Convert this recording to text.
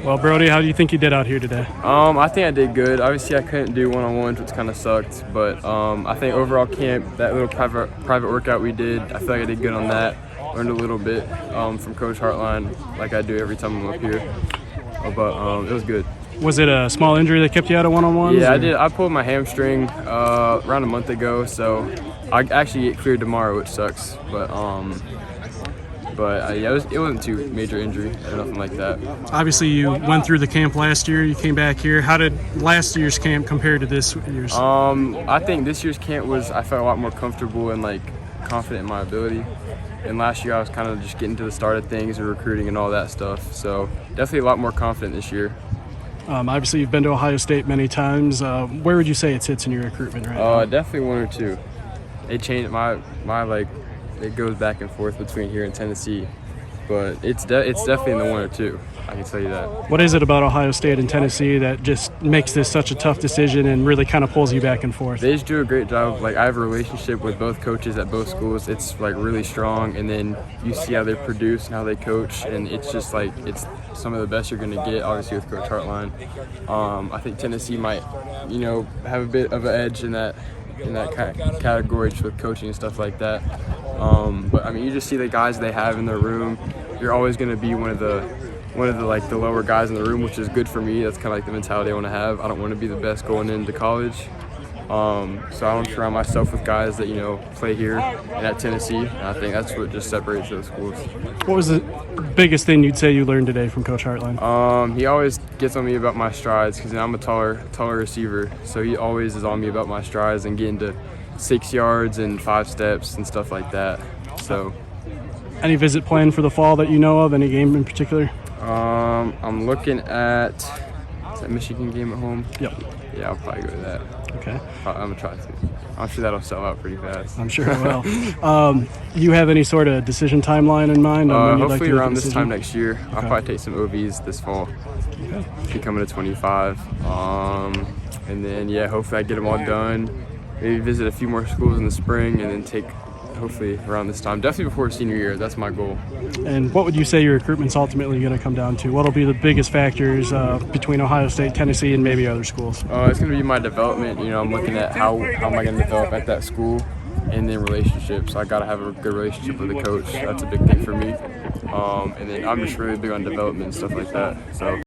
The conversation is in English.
Well, Brody, how do you think you did out here today? I think I did good. Obviously, I couldn't do one-on-ones, which kind of sucked. But I think overall camp, that little private workout we did, I feel like I did good on that. Learned a little bit from Coach Hartline, like I do every time I'm up here. But it was good. Was it a small injury that kept you out of one-on-ones? Yeah, I did. I pulled my hamstring around a month ago, so I actually get cleared tomorrow, which sucks. But yeah, it wasn't too major injury or nothing like that. Obviously, you went through the camp last year. You came back here. How did last year's camp compare to this year's? I think this year's camp I felt a lot more comfortable and confident in my ability. And last year I was kind of just getting to the start of things and recruiting and all that stuff. So definitely a lot more confident this year. Obviously, you've been to Ohio State many times. Where would you say it sits in your recruitment right now? Definitely one or two. It changed it goes back and forth between here and Tennessee, but it's definitely in the one or two. I can tell you that. What is it about Ohio State and Tennessee that just makes this such a tough decision and really kind of pulls you back and forth? They just do a great job. I have a relationship with both coaches at both schools. It's really strong, and then you see how they produce and how they coach, and it's just it's some of the best you're going to get, obviously, with Coach Hartline. I think Tennessee might, have a bit of an edge in that category just with coaching and stuff like that. But I mean, you just see the guys they have in their room. You're always going to be one of the lower guys in the room, which is good for me. That's kind of the mentality I want to have. I don't want to be the best going into college. So I want to surround myself with guys that play here and at Tennessee. And I think that's what just separates those schools. What was the biggest thing you'd say you learned today from Coach Hartline? He always gets on me about my strides because I'm a taller receiver. So he always is on me about my strides and getting to 6 yards and 5 steps and stuff like that. So, any visit planned for the fall that you know of? Any game in particular? I'm looking at that Michigan game at home. Yep. Yeah, I'll probably go to that. Okay. I'm gonna try to. I'm sure that'll sell out pretty fast. I'm sure it will. You have any sort of decision timeline in mind? Hopefully around this time next year. Okay. I'll probably take some OVs this fall. Okay. Be coming to 25. And then hopefully I get them all done. Maybe visit a few more schools in the spring, and then take hopefully around this time. Definitely before senior year. That's my goal. And what would you say your recruitment's ultimately going to come down to? What will be the biggest factors between Ohio State, Tennessee, and maybe other schools? It's going to be my development. I'm looking at how am I going to develop at that school, and then relationships. I got to have a good relationship with the coach. That's a big thing for me. And then I'm just really big on development and stuff like that. So.